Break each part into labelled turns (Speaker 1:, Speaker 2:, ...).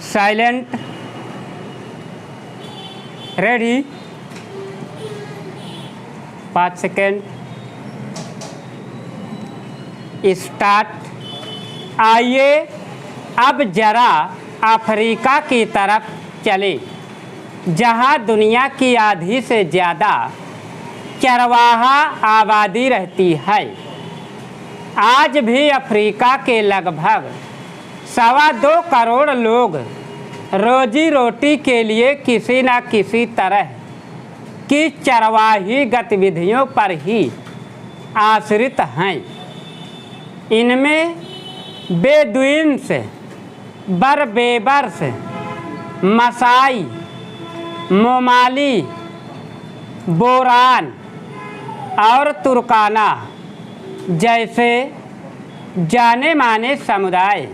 Speaker 1: Silent, ready, 5 second, start. आइए अब जरा अफ्रीका की तरफ चले, जहां दुनिया की आधी से ज़्यादा चरवाहा आबादी रहती है। आज भी अफ्रीका के लगभग 2.25 करोड़ लोग रोजी रोटी के लिए किसी न किसी तरह की चरवाही गतिविधियों पर ही आश्रित हैं। इनमें बेदुइन्स, बर्बेर्स, मसाई, मोमाली, बोरान और तुर्काना जैसे जाने माने समुदाय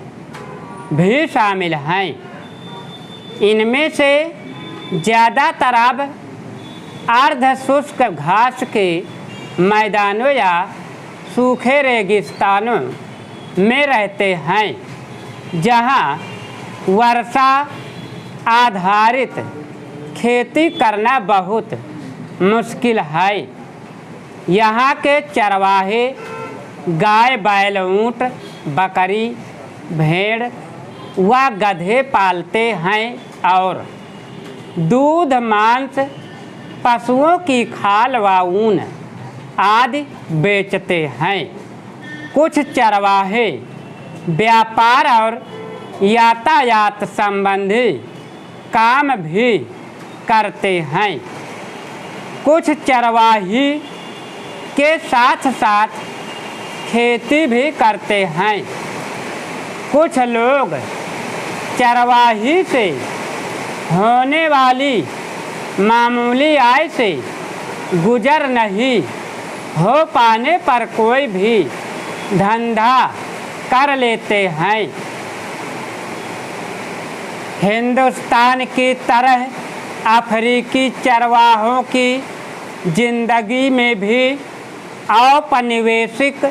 Speaker 1: भी शामिल हैं। इनमें से ज़्यादातर अब अर्ध शुष्क घास के मैदानों या सूखे रेगिस्तानों में रहते हैं, जहां वर्षा आधारित खेती करना बहुत मुश्किल है। यहाँ के चरवाहे गाय, बैल, ऊँट, बकरी, भेड़ व गधे पालते हैं और दूध, मांस, पशुओं की खाल व ऊन आदि बेचते हैं। कुछ चरवाहे व्यापार और यातायात संबंधी काम भी करते हैं। कुछ चरवाही के साथ साथ खेती भी करते हैं। कुछ लोग चरवाही से होने वाली मामूली आय से गुजर नहीं हो पाने पर कोई भी धंधा कर लेते हैं। हिंदुस्तान की तरह अफ्रीकी चरवाहों की जिंदगी में भी औपनिवेशिक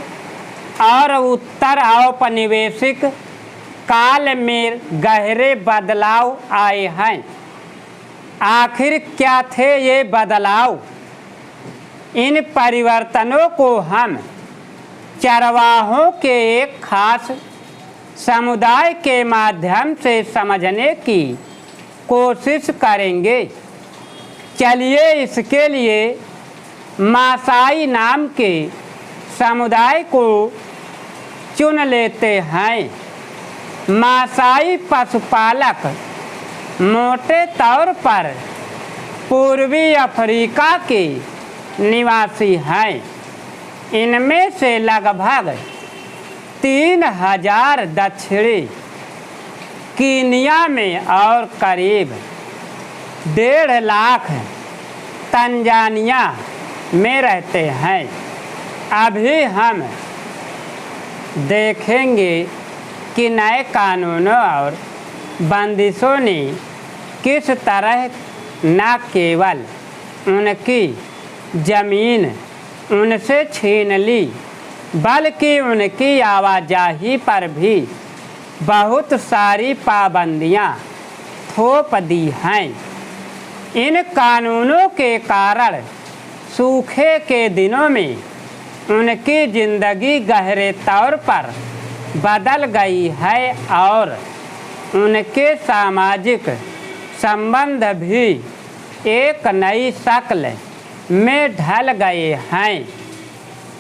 Speaker 1: और उत्तर औपनिवेशिक काल में गहरे बदलाव आए हैं। आखिर क्या थे ये बदलाव? इन परिवर्तनों को हम चरवाहों के एक खास समुदाय के माध्यम से समझने की कोशिश करेंगे। चलिए इसके लिए मासाई नाम के समुदाय को चुन लेते हैं। मासाई पशुपालक मोटे तौर पर पूर्वी अफ्रीका के निवासी हैं। इनमें से लगभग 3000 दक्षिणी कीनिया में और करीब 1.5 लाख तंजानिया में रहते हैं। अभी हम देखेंगे कि नए कानूनों और बंदिशों ने किस तरह न केवल उनकी ज़मीन उनसे छीन ली, बल्कि उनकी आवाजाही पर भी बहुत सारी पाबंदियां थोप दी हैं। इन कानूनों के कारण सूखे के दिनों में उनकी ज़िंदगी गहरे तौर पर बदल गई है और उनके सामाजिक संबंध भी एक नई शक्ल में ढल गए हैं।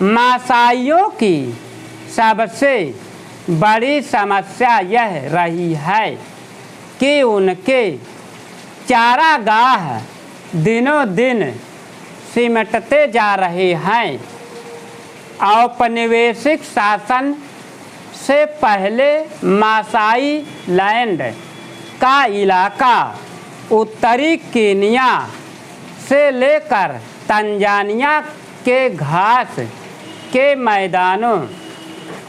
Speaker 1: मासाइयों की सबसे बड़ी समस्या यह रही है कि उनके चारागाह दिनों दिन सिमटते जा रहे हैं। औपनिवेशिक शासन से पहले मासाई लैंड का इलाका उत्तरी कीनिया से लेकर तंजानिया के घास के मैदानों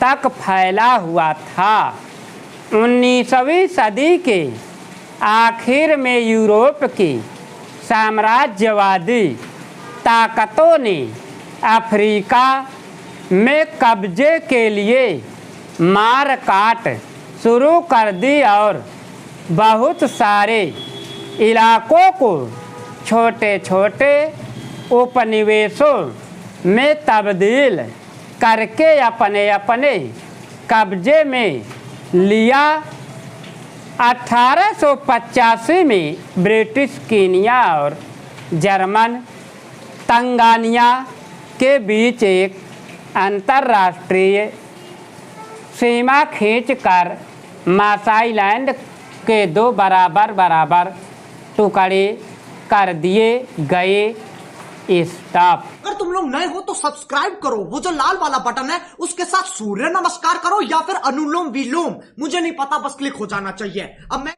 Speaker 1: तक फैला हुआ था। 19वीं सदी के आखिर में यूरोप की साम्राज्यवादी ताकतों ने अफ्रीका में कब्जे के लिए मार काट शुरू कर दी और बहुत सारे इलाकों को छोटे छोटे उपनिवेशों में तब्दील करके अपने अपने कब्जे में लिया। 1885 में ब्रिटिश कीनिया और जर्मन तंगानिया के बीच एक अंतर्राष्ट्रीय सीमा खींचकर मासाईलैंड के 2 बराबर टुकड़े कर दिए गए। स्टॉप।
Speaker 2: अगर तुम लोग नए हो तो सब्सक्राइब करो, वो जो लाल वाला बटन है उसके साथ सूर्य नमस्कार करो या फिर अनुलोम विलोम, मुझे नहीं पता, बस क्लिक हो जाना चाहिए। अब मैं